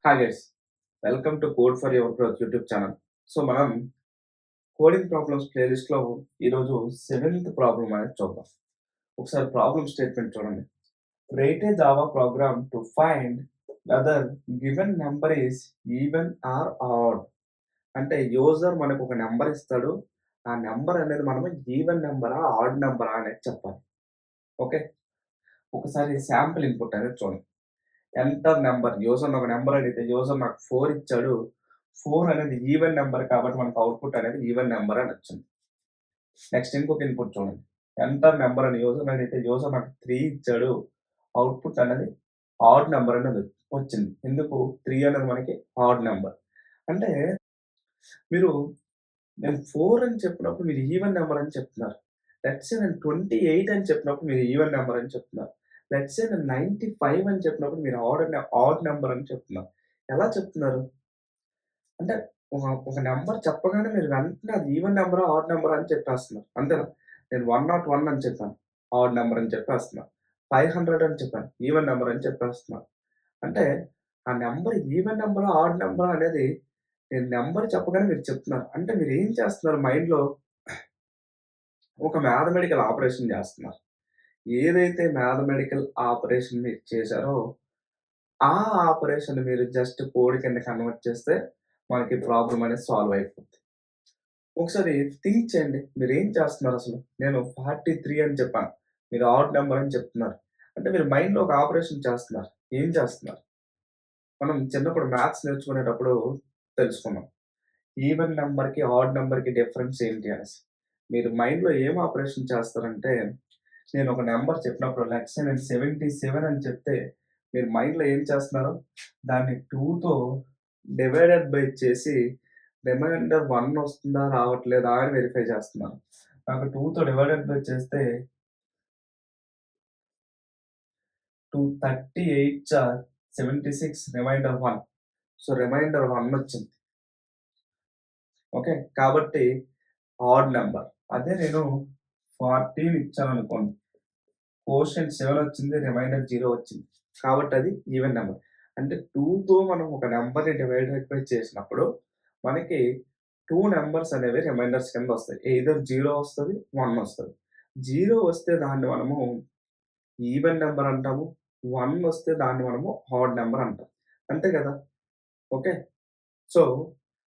Hi guys, welcome to code for your growth YouTube channel. So మనం coding problems ప్లేలిస్ట్లో ఈరోజు seventh problem అనేది చూద్దాం. ఒకసారి ప్రాబ్లమ్ స్టేట్మెంట్ చూడండి. Write a Java program to find whether given number is even or odd. అంటే user మనకు ఒక నెంబర్ ఇస్తాడు. ఆ నెంబర్ అనేది మనం ఈవెన్ నెంబరా ఆడ్ నెంబరా అనేది చెప్పాలి. ఓకే, ఒకసారి శాంపుల్ ఇన్పుట్ అనేది చూడండి. ఎంటర్ నెంబర్, యూజర్ ఒక నెంబర్ అడిగితే యూజర్ నాకు 4 ఇచ్చాడు. 4 అనేది ఈవెన్ నెంబర్ కాబట్టి మనకు అవుట్‌పుట్ అనేది ఈవెన్ నెంబర్ అని వచ్చింది. నెక్స్ట్ ఇంకొక ఇన్పుట్ చూడండి. ఎంటర్ నెంబర్ అని యూజర్ అడిగితే యూజర్ నాకు 3 ఇచ్చాడు. అవుట్‌పుట్ అనేది ఆడ్ నెంబర్ అనేది వచ్చింది. ఎందుకు? 3 అనేది మనకి ఆడ్ నెంబర్. అంటే మీరు నేను 4 అని చెప్పినప్పుడు మీరు ఈవెన్ నెంబర్ అని చెప్తున్నారు. లెట్స్ సే నేను 28 అని చెప్పినప్పుడు మీరు ఈవెన్ నెంబర్ అని చెప్తున్నారు. లెట్స్ సే నేను 95 అని చెప్పినప్పుడు మీరు ఆడ్ నెంబర్ అని చెప్తున్నారు. ఎలా చెప్తున్నారు? అంటే ఒక నంబర్ చెప్పగానే మీరు వెంటనే అది ఈవెన్ నంబరా, ఆడ్ నంబరా అని చెప్పేస్తున్నారు. అంతేనా? నేను 101 అని చెప్పాను. ఆడ్ నంబర్ అని చెప్పేస్తున్నా. 500 అని చెప్పాను. ఈవెన్ నంబర్ అని చెప్పేస్తున్నా. అంటే ఆ నంబర్ ఈవెన్ నంబరా, ఆడ్ నంబరా అనేది నేను నంబర్ చెప్పగానే మీరు చెప్తున్నారు. అంటే మీరేం చేస్తున్నారు మైండ్‌లో ఒక మ్యాథమెటికల్ ఆపరేషన్ చేస్తున్నారు. ఏదైతే మ్యాథమెటికల్ ఆపరేషన్ మీరు చేశారో, ఆ ఆపరేషన్ మీరు జస్ట్ కోడ్ కింద కన్వర్ట్ చేస్తే మనకి ప్రాబ్లమ్ అనేది సాల్వ్ అయిపోద్ది. ఒకసారి థింక్ చేయండి. మీరేం చేస్తున్నారసలు? నేను 43 అని చెప్పాను. మీరు ఆడ్ నంబర్ అని చెప్తున్నారు. అంటే మీరు మైండ్‌లో ఒక ఆపరేషన్ చేస్తున్నారు. ఏం చేస్తున్నారు? మనం చిన్నప్పుడు మ్యాథ్స్ నేర్చుకునేటప్పుడు తెలుసుకున్నాం. ఈవెన్ నంబర్‌కి, ఆడ్ నంబర్‌కి డిఫరెన్స్ ఏంటి అనేసి. మీరు మైండ్‌లో ఏం ఆపరేషన్ చేస్తారంటే, నేను ఒక నంబర్ చెప్పినప్పుడు లెట్స్ సే నేను 77 అని చెప్తే, మీరు మైండ్‌లో ఏం చేస్తున్నారు? దాన్ని 2తో డివైడెడ్ బై చేసి రిమైండర్ 1 వస్తుందా? రావట్లేదా? అని వెరిఫై చేస్తున్నారు. నాకు 2తో డివైడెడ్ బై చేస్తే 2 38 ఆర్ 76 రిమైండర్ 1. సో, రిమైండర్ 1 వచ్చింది. ఓకే. కాబట్టి ఆడ్ నంబర్. అదే నేను 14 ఇచ్చాననుకోండి. కోషంట్ 7 వచ్చింది. రిమైండర్ 0 వచ్చింది. కాబట్టి అది ఈవెన్ నంబర్. అంటే 2తో మనం ఒక నంబర్‌ని డివైడెడ్ బై చేసినప్పుడు మనకి 2 నంబర్స్ అనేవి రిమైండర్స్ కింద వస్తాయి. ఎయిదర్ 0 వస్తది, 1 వస్తది. 0 వస్తే దాన్ని మనము ఈవెన్ నంబర్ అంటాము. 1 వస్తే దాన్ని మనము ఆడ్ నంబర్ అంటాం. అంతే కదా! ఓకే. సో,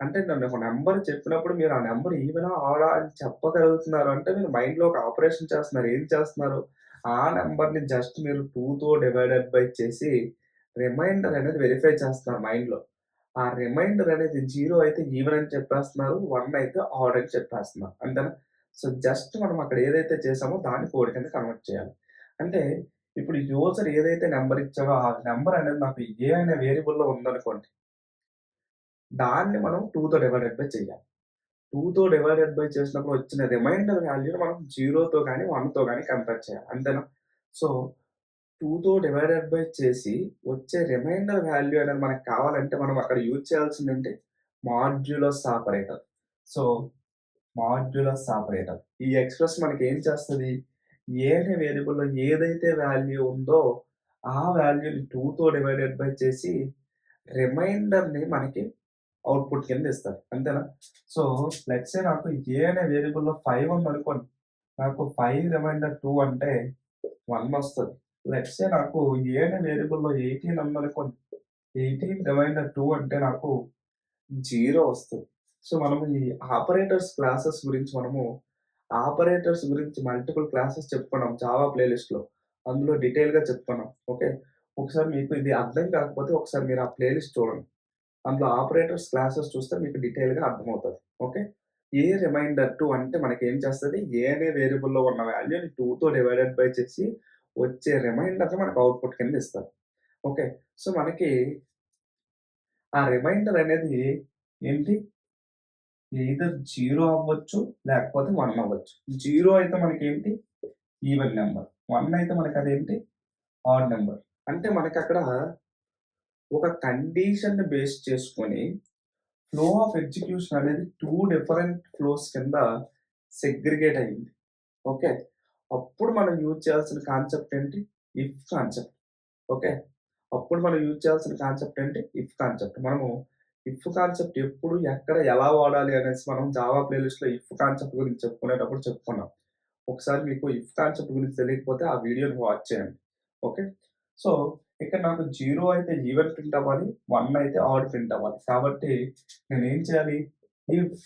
అంటే నన్ను ఒక నంబర్ చెప్పినప్పుడు మీరు ఆ నంబర్ ఈవెనా? ఆడా? అని చెప్పగలుగుతున్నారు అంటే మీరు మైండ్‌లో ఒక ఆపరేషన్ చేస్తున్నారు. ఏం చేస్తున్నారు? ఆ నంబర్‌ని జస్ట్ మీరు 2తో డివైడెడ్ బై చేసి రిమైండర్ అనేది వెరిఫై చేస్తున్నారు మైండ్‌లో. ఆ రిమైండర్ అనేది 0 అయితే ఈవెన్ అని చెప్పేస్తున్నారు. 1 అయితే ఆడ్ అని చెప్పేస్తున్నారు. అంతేనా? సో, జస్ట్ మనం అక్కడ ఏదైతే చేసామో దాన్ని కోడ్ కింద కన్వర్ట్ చేయాలి. అంటే ఇప్పుడు యూజర్ ఏదైతే నంబర్ ఇచ్చాడో ఆ నంబర్ అనేది నాకు ఏ అనే వేరియబుల్‌లో ఉందనుకోండి. దాన్ని మనం 2తో డివైడెడ్ బై చేయాలి. 2తో డివైడెడ్ బై చేసినప్పుడు వచ్చిన రిమైండర్ వాల్యూని మనం 0తో గాని, 1తో గాని కంపేర్ చేయాలి. అంతేనా? సో, 2తో డివైడెడ్ బై చేసి వచ్చే రిమైండర్ వాల్యూ అనేది మనకు కావాలంటే మనం అక్కడ యూజ్ చేయాల్సిందేంటి? Modulus operator. So, modulus operator. ఈ ఎక్స్‌ప్రెస్ మనకేం చేస్తది? ఏ అనే వేరియబుల్‌లో ఏదైతే వాల్యూ ఉందో ఆ వాల్యూని 2తో డివైడెడ్ బై చేసి రిమైండర్‌ని మనకి అవుట్‌పుట్ కింద ఇస్తది. అంతేనా? సో, లెట్స్ సే నాకు ఏ అనే వేరియబుల్‌లో 5 ఉందనుకోండి. నాకు 5 రిమైండర్ 2 అంటే 1 వస్తది. లెట్స్ సే నాకు ఏ అనే వేరియబుల్‌లో 18 ఉందనుకోండి. 18 రిమైండర్ 2 అంటే నాకు 0 వస్తది. సో, మనము ఈ ఆపరేటర్స్ క్లాసెస్ గురించి ఆపరేటర్స్ గురించి మల్టిపుల్ క్లాసెస్ చెప్పుకున్నాం జావా ప్లేలిస్ట్‌లో. అందులో డీటెయిల్‌గా చెప్పుకున్నాం. ఓకే. ఒకసారి మీకు ఇది అర్థం కాకపోతే ఒకసారి మీరు ఆ ప్లేలిస్ట్ చూడండి. అందులో ఆపరేటర్స్ క్లాసెస్ చూస్తే మీకు డీటెయిల్‌గా అర్థమవుతది. ఓకే. ఏ రిమైండర్ 2 అంటే మనకేం చేస్తది? ఏ అనే వేరియబుల్‌లో ఉన్న వాల్యూని 2తో డివైడెడ్ బై చేసి వచ్చే రిమైండర్‌ని మనకు అవుట్‌పుట్ కింద ఇస్తది. ఓకే. సో, మనకి ఆ రిమైండర్ అనేది ఏంటి? ఎయిదర్ 0 అవ్వచ్చు, లేకపోతే 1 అవ్వచ్చు. 0 అయితే మనకేంటి? Even number. 1 అయితే మనకదేంటి? Odd number. అంటే మనకక్కడ ఒక కండిషన్‌ని బేస్ చేసుకొని ఫ్లో ఆఫ్ ఎగ్జిక్యూషన్ అనేది 2 డిఫరెంట్ ఫ్లోస్ కింద సెగ్రిగేట్ అయింది. ఓకే. అప్పుడు మనం యూజ్ చేయాల్సిన కాన్సెప్ట్ ఏంటి? If concept. ఓకే. అప్పుడు మనం యూజ్ చేయాల్సిన కాన్సెప్ట్ ఏంటి? If concept. మనము ఇఫ్ కాన్సెప్ట్ ఎప్పుడు, ఎక్కడ, ఎలా వాడాలి అనేసి మనం జావా ప్లేలిస్ట్‌లో ఇఫ్ కాన్సెప్ట్ గురించి చెప్పుకునేటప్పుడు చెప్పుకున్నాం. ఒకసారి మీకు ఇఫ్ కాన్సెప్ట్ గురించి తెలియకపోతే ఆ వీడియోని వాచ్ చేయండి. ఓకే. సో, ఇక్కడ నాకు 0 అయితే ఈవెన్ ప్రింట్ అవ్వాలి. 1 అయితే ఆడ్ ప్రింట్ అవ్వాలి. కాబట్టి నేనేం చేయాలి? ఇఫ్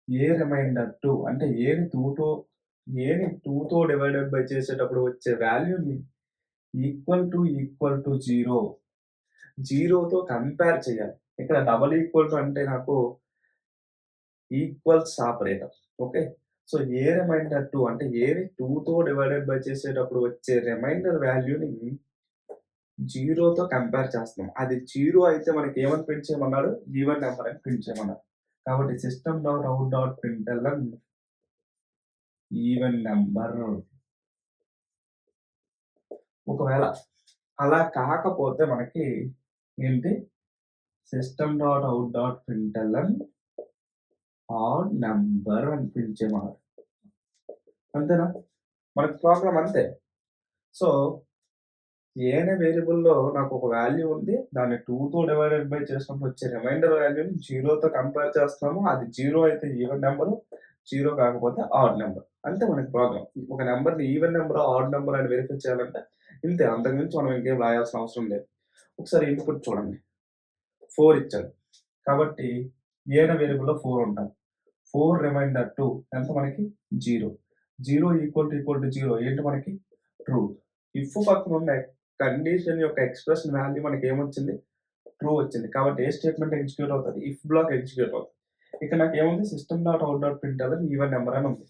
ఏ రిమైండర్ 2 అంటే ఏని 2తో డివైడెడ్ బై చేసేటప్పుడు వచ్చే వాల్యూని ఈక్వల్ టు 0, 0తో కంపేర్ చేయాలి. ఇక్కడ డబుల్ ఈక్వల్ టు అంటే నాకు ఈక్వల్స్ ఆపరేటర్. ఓకే. సో, ఏ రిమైండర్ 2 అంటే ఏని 2తో డివైడెడ్ బై చేసేటప్పుడు వచ్చే రిమైండర్ వాల్యూని 0తో కంపేర్ చేస్తున్నాం. అది 0 అయితే మనకి ఏమని ప్రింట్ చేయమన్నాడు? ఈవెన్ నంబర్ అని ప్రింట్ చేయమన్నాడు. కాబట్టి system dot out dot println even number. ఒకవేళ అలా కాకపోతే మనకి ఏంటి? System dot out dot println odd number అని ప్రింట్ చేయమన్నాడు. అంతేనా? మనకి ప్రోగ్రామ్ అంతే. సో, ఏ అనే వేరియబుల్‌లో నాకు ఒక వాల్యూ ఉంది. దాన్ని 2తో డివైడెడ్ బై చేసినప్పుడు వచ్చే రిమైండర్ వాల్యూని 0తో కంపేర్ చేస్తున్నాము. అది 0 అయితే ఈవెన్ నంబరు, 0 కాకపోతే ఆడ్ నంబర్. అంతే మనకి ప్రోగ్రామ్. ఒక నంబర్‌ని ఈవెన్ నంబరా, ఆడ్ నంబరా అని వెరిఫై చేయాలంటే ఇంతే. అంతకుమించి మనం ఇంకేం రాయాల్సిన అవసరం లేదు. ఒకసారి ఇన్‌పుట్ చూడండి. 4 ఇచ్చాడు. కాబట్టి ఏ అనే వేరియబుల్‌లో 4 ఉండాలి. 4 రిమైండర్ 2 ఎంత మనకి? 0. 0 ఈక్వల్ టు 0 ఏంటి మనకి? ట్రూ. ఇఫ్ పక్కన ఉన్న కండిషన్ యొక్క ఎక్స్‌ప్రెషన్ వాల్యూ మనకి ఏమొచ్చింది? ట్రూ వచ్చింది. కాబట్టి ఏ స్టేట్‌మెంట్ ఎగ్జిక్యూట్ అవుతది? ఇఫ్ బ్లాక్ ఎగ్జిక్యూట్ అవుతది. ఇక్కడ నాకేముంది? System dot out dot println even number అని ఉంది.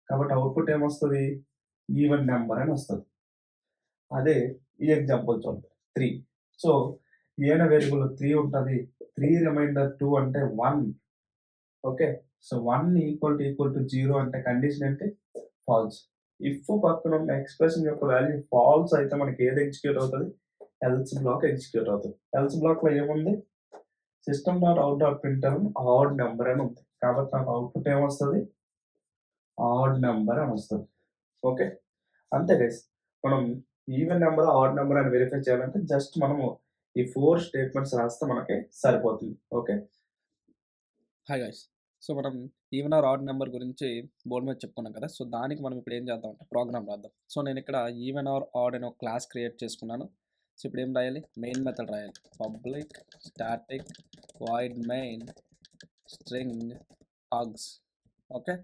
కాబట్టి అవుట్‌పుట్ ఏమొస్తది? ఈవెన్ నంబర్ అని వస్తది. అదే ఈ ఎగ్జాంపుల్ చూడండి. 3. సో, ఏ అనే వేరియబుల్‌లో 3 ఉంటది. 3 రిమైండర్ 2 అంటే 1. ఓకే. సో, 1 ఈక్వల్ టు 0 అంటే కండిషన్ ఏంటి? ఫాల్స్. ఇఫ్ పక్కన ఉన్న ఎక్స్‌ప్రెషన్ యొక్క వాల్యూ ఫాల్స్ అయితే మనకి ఏది ఎగ్జిక్యూట్ అవుతది? ఎల్స్ బ్లాక్ ఎగ్జిక్యూట్ అవుతది. ఎల్స్ బ్లాక్‌లో ఏముంది? System dot out dot println odd number అని ఉంది. కాబట్టి నాకు అవుట్‌పుట్ ఏమొస్తది? ఆడ్ నంబర్ అని వస్తది. ఓకే. అంతే గైస్. మనం ఈవెన్ నంబర్, ఆడ్ నంబర్ అని వెరిఫై చేయాలంటే జస్ట్ మనము ఈ 4 స్టేట్‌మెంట్స్ రాస్తే మనకి సరిపోతుంది. ఓకే. Hi guys. సో, మనం ఈవెన్ ఆర్ ఆడ్ నెంబర్ గురించి బోర్డ్ మీద చెప్పుకున్నాం కదా! సో, దానికి మనం ఇప్పుడు ఏం చేద్దాం అంటే ప్రోగ్రామ్ రాద్దాం. సో, నేను ఇక్కడ ఈవెన్ ఆర్ ఆడ్ అని ఒక క్లాస్ క్రియేట్ చేసుకున్నాను. సో, ఇప్పుడు ఏం రాయాలి? మెయిన్ మెథడ్ రాయాలి. Public static void main string args. Okay.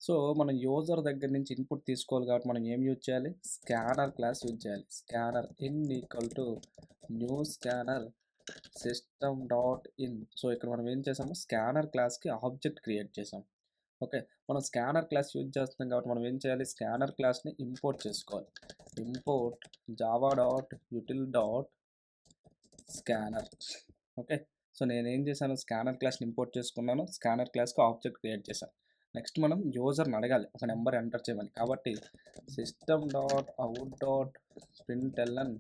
So, మనం యూజర్ దగ్గర నుంచి ఇన్పుట్ తీసుకోవాలి కాబట్టి మనం ఏం యూజ్ చేయాలి? స్కానర్ క్లాస్ యూజ్ చేయాలి. Scanner in equal to new scanner system dot in. So, ఇక్కడ మనం ఏం చేసాము? స్కానర్ క్లాస్కి ఆబ్జెక్ట్ క్రియేట్ చేసాం. ఓకే. మనం స్కానర్ క్లాస్ యూజ్ చేస్తున్నాం కాబట్టి మనం ఏం చేయాలి? స్కానర్ క్లాస్ని ఇంపోర్ట్ చేసుకోవాలి. Import Java dot util dot scanner. Okay. So, నేనేం చేశాను? స్కానర్ క్లాస్ని ఇంపోర్ట్ చేసుకున్నాను. స్కానర్ క్లాస్కి ఆబ్జెక్ట్ క్రియేట్ చేశాను. నెక్స్ట్ మనం యూజర్ని అడగాలి ఒక నెంబర్ ఎంటర్ చేయమని. కాబట్టి system dot out dot println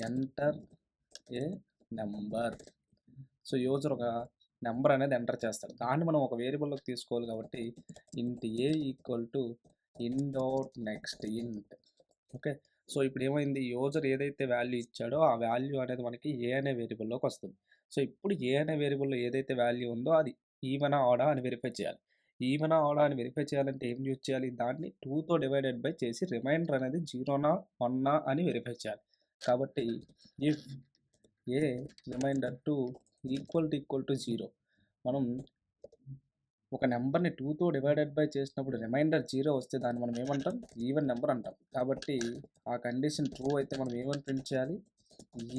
enter a number. So, user ఒక నెంబర్ అనేది ఎంటర్ చేస్తాడు. దాన్ని మనం ఒక వేరియబుల్లోకి తీసుకోవాలి కాబట్టి int a equal to in dot next int. Okay. So, ఇప్పుడు ఏమైంది? యూజర్ ఏదైతే వాల్యూ ఇచ్చాడో ఆ వాల్యూ అనేది మనకి ఏ అనే వేరియబుల్లోకి వస్తుంది. సో, ఇప్పుడు ఏ అనే వేరియబుల్లో ఏదైతే వాల్యూ ఉందో అది ఈవెనా ఆడా అని వెరిఫై చేయాలి. ఈవెనా ఆడా అని వెరిఫై చేయాలంటే ఏం యూజ్ చేయాలి? దాన్ని 2తో డివైడెడ్ బై చేసి రిమైండర్ అనేది 0నా 1నా అని వెరిఫై చేయాలి. కాబట్టి if a remainder 2 equal to 0 మనం ఒక నెంబర్ని 2తో డివైడెడ్ బై చేసినప్పుడు రిమైండర్ 0 వస్తే దాన్ని మనం ఏమంటాం? ఈవెన్ నెంబర్ అంటాం. కాబట్టి ఆ కండిషన్ ట్రూ అయితే మనం ఏమని ప్రింట్ చేయాలి?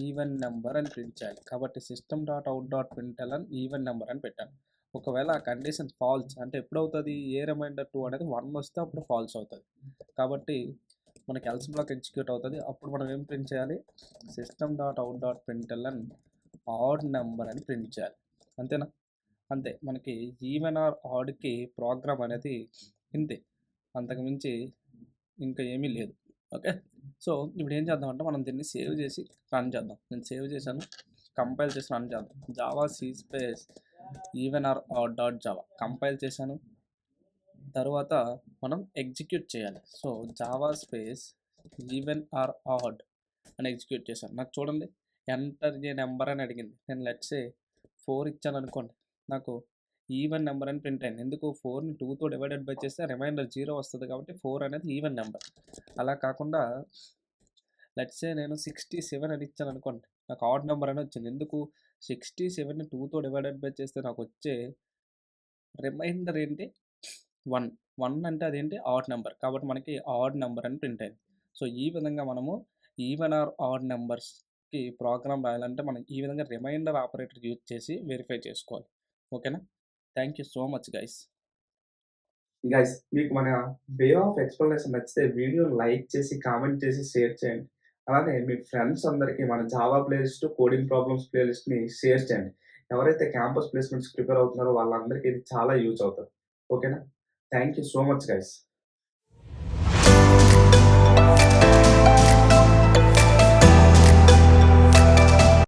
ఈవెన్ నెంబర్ అని ప్రింట్ చేయాలి. కాబట్టి system dot out dot println even number అని పెట్టాను. ఒకవేళ ఆ కండిషన్ ఫాల్స్ అంటే ఎప్పుడవుతుంది? ఏ రిమైండర్ 2 అనేది 1 వస్తే అప్పుడు ఫాల్స్ అవుతుంది. కాబట్టి మనకి ఎల్స్ బ్లాక్ ఎగ్జిక్యూట్ అవుతుంది. అప్పుడు మనం ఏం ప్రింట్ చేయాలి? System dot out dot println odd number అని ప్రింట్ చేయాలి. అంతేనా? అంతే. మనకి ఈవెన్ ఆర్ ఆడ్‌కి ప్రోగ్రామ్ అనేది ఇంతే. అంతకు మించి ఇంకా ఏమీ లేదు. ఓకే. సో, ఇప్పుడు ఏం చేద్దామంటే మనం దీన్ని సేవ్ చేసి రన్ చేద్దాం. నేను సేవ్ చేశాను. కంపైల్ చేసి రన్ చేద్దాం. Javac space even or odd dot java compile చేశాను. తర్వాత మనం ఎగ్జిక్యూట్ చేయాలి. So, java space even or odd అని ఎగ్జిక్యూట్ చేశాను. నాకు చూడండి ఎంటర్ ఏ నెంబర్ అని అడిగింది. నేను లెట్స్ సే 4 ఇచ్చాననుకోండి. నాకు ఈవెన్ నెంబర్ అని ప్రింట్ అయింది. ఎందుకు 4ని 2తో డివైడెడ్ బై చేస్తే రిమైండర్ 0 వస్తది కాబట్టి 4 అనేది ఈవెన్ నెంబర్. అలా కాకుండా లెట్స్ సే నేను 67 అని ఇచ్చాననుకోండి. నాకు ఆడ్ నెంబర్ అని వచ్చింది. ఎందుకు 67ని 2తో డివైడెడ్ బై చేస్తే నాకొచ్చే రిమైండర్ ఏంటి 1. 1 అంటే అదేంటి ఆడ్ నెంబర్. కాబట్టి మనకి ఆడ్ నెంబర్ అని ప్రింట్ అయింది. సో, ఈ విధంగా మనము ఈవెన్ ఆర్ ఆడ్ నంబర్స్‌కి ప్రోగ్రామ్ రాయాలంటే మనం ఈ విధంగా రిమైండర్ ఆపరేటర్ యూజ్ చేసి వెరిఫై చేసుకోవాలి. ఓకేనా? Thank you so much guys. Guys మీకు మన వే ఆఫ్ ఎక్స్‌ప్లనేషన్ నచ్చితే వీడియోని లైక్ చేసి, కామెంట్ చేసి, షేర్ చేయండి. అలానే మీ ఫ్రెండ్స్ అందరికీ మన జావా ప్లేలిస్ట్, కోడింగ్ ప్రాబ్లమ్స్ ప్లేలిస్ట్‌ని షేర్ చేయండి. ఎవరైతే క్యాంపస్ ప్లేస్‌మెంట్స్‌కి ప్రిపేర్ అవుతున్నారో వాళ్ళందరికీ ఇది చాలా యూజ్ అవుతది. ఓకేనా? Thank you so much guys.